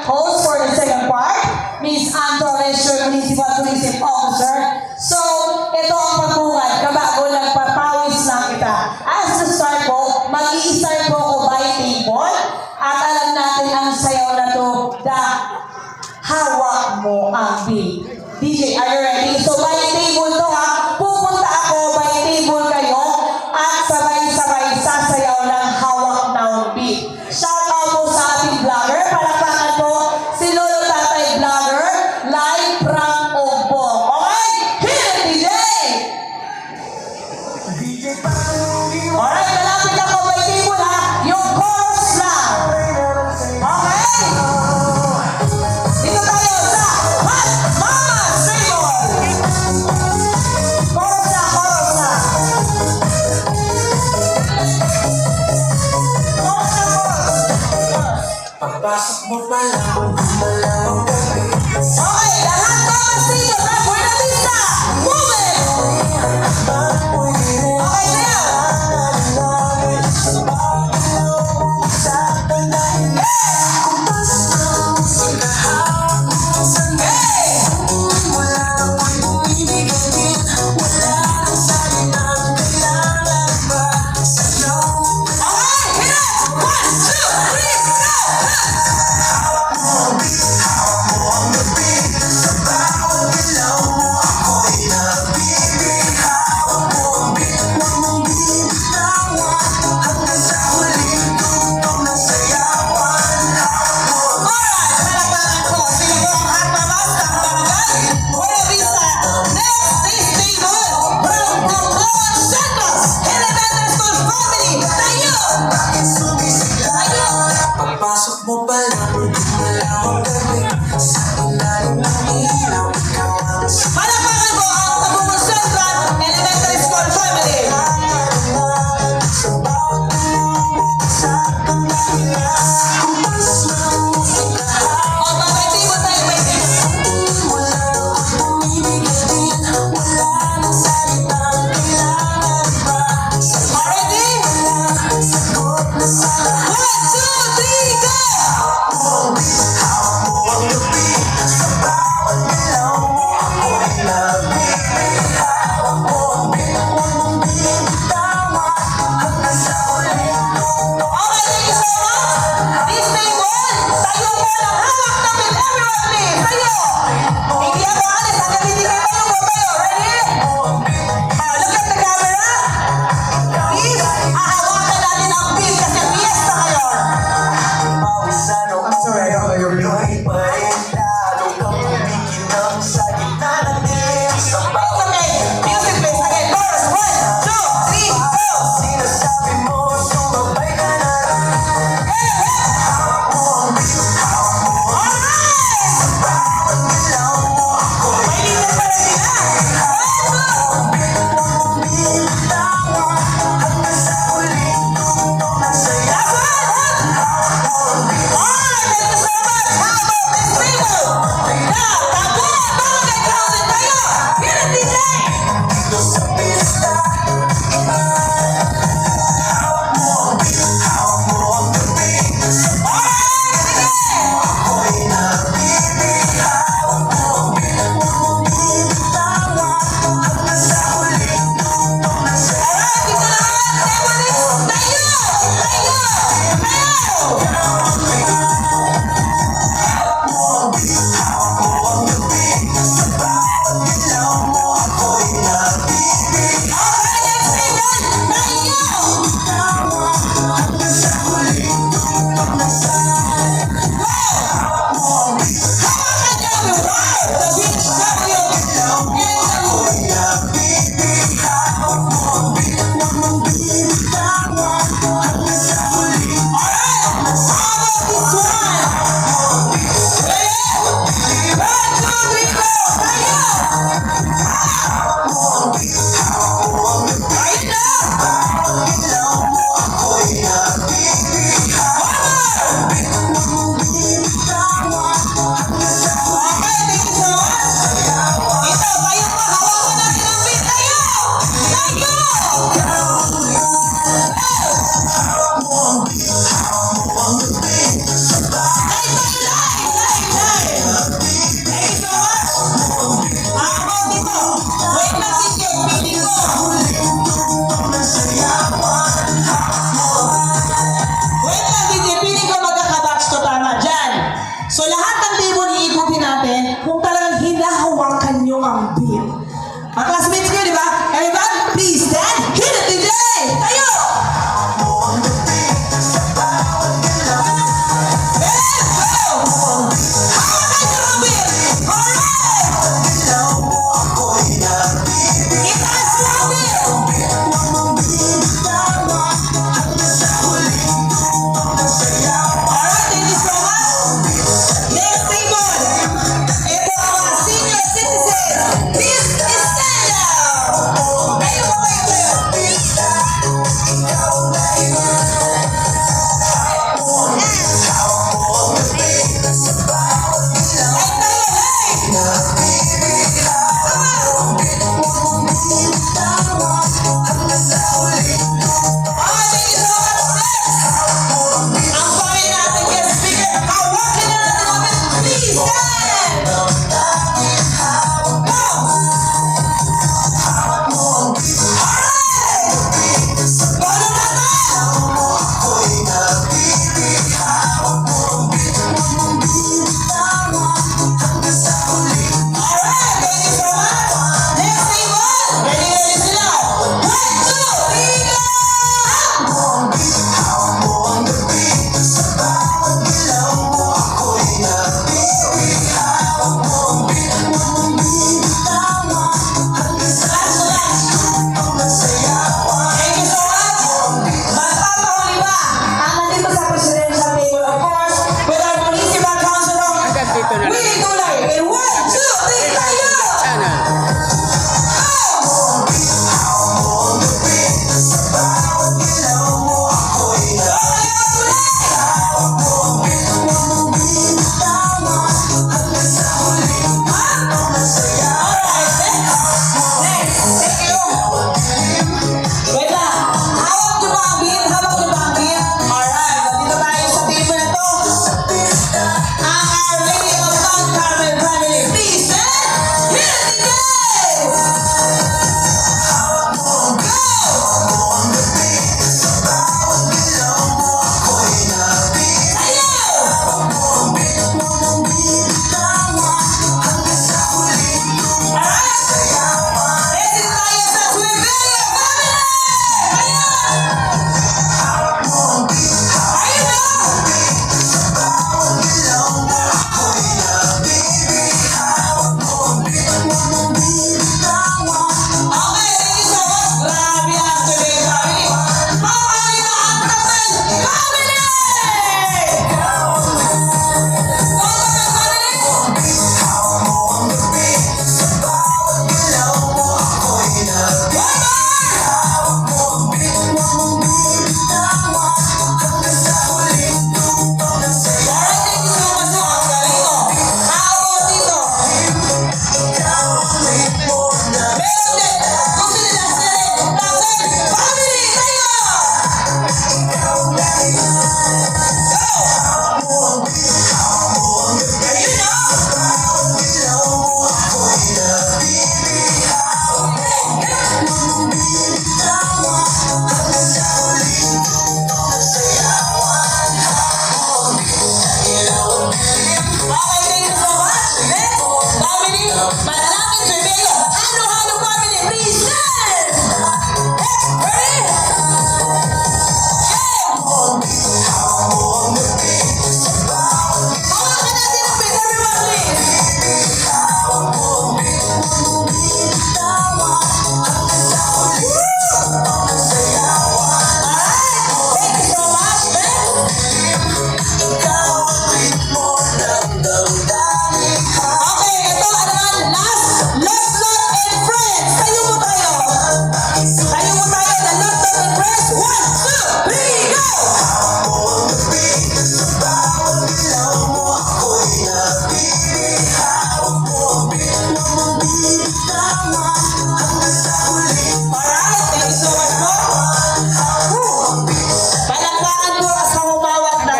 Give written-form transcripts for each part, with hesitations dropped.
Host for the second part, Miss Ann Torres, your Municipal Tourism Officer. So, ito ang pagbuhat. Kabago nagpapawis lang kita. As to start po, mag-i-start po ako by table. At alam natin ang sayaw na to, the hawak mo ang beat. DJ, are you ready? So, by table to ha. Pupunta ako, by table kayo. At sabay-sabay sasayaw ng hawak ng beat. Shout out po sa ating vlogger. Palakpakan po si Lolo Tatay Vlogger, live from Ogbo. Okay? Hit it, DJ! Alright, malapit ako by table ha. Yung chorus lang. Okay? Dito tayo sa Hot Mama Sable. Chorus na, chorus na. Chorus na, chorus. Pagpasok mo pa lang, malawang gabi. Okay, lahat Mama Sable. Rap Buena Vista. Move it! Okay, now. Pagpasok mo pa lang, malawang gabi. Sa ilalim ng ilaw, ikaw ang Palakpakan ko ang Tabungan Central Elementary School Family. sa bawat tulong, sa tanda. Kumpas lang sa lahat. O, may table tayo, may table. Wala akong bumibigay din. Wala nang salitang kailangan pa. Sa Ready? sagot na sa lahat. 1, 2, 3, go! Hawak mo ang lupi. Sa bawat galaw mo, ako'y nabibig. Hawak mo ang beat. Huwag mong binibitawan. Hanggang sa huli. Okay, thank you so much. This table, tayo po ng hawak namin. Everyone, please. Tayo. Hindi ako alis. Hanggang hindi kayo tayo po tayo. Ready? Look at the camera. Please, ahawakan natin ang beat kasi fiesta kayo. Pawisan o asarero kayo Pinoy pa rin. Lalo kang kumikinang sa gitna ng dilim. Sa bawat Okay, music please. Again, chorus. 1, 2, 3, go! sinasabi mo, sumabay ka na. Hawak mo ang beat. Hawak mo ang Alright! sa bawat galaw mo, ako'y May leader pa rin sila. ang beat. Huwag mong binibitawan. Hanggang sa huling tugtog ng saya. Last one. Alright, thank you so much. How about this So lahat ng table iikutin natin kung talagang hinahawakan nyo ang beat. Mga classmates ko, di ba? Everyone, please stand. Hit it, DJ! Tayo! Let's go! Hawakan nyo ang beat! Alright! Itaas mo ang beat! Alright, thank you so much. Next table. Ito ang senior citizen. Please stand up. Tayo po kayo. Ay, tayo, hey! Alright, thank you so much. Next. Ang pangin natin guest speaker. Hawakan na natin ang beat. Please stand. Go! Alright! Go na natin! Alright, thank you so much. Next table. Ready sila. 1, 2, 3, go! Thank you so much. Magpapahuli ba ang nandito sa presidential table, of course, with our municipal councilor, Agad dito na lang. Willie Tulay. In 1, 2, 3, tayo! Sana.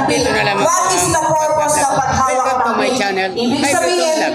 Dito na lang. What is the purpose ng paghawak Welcome to ng my mic? channel. Ibig Hi, sabihin, welcome.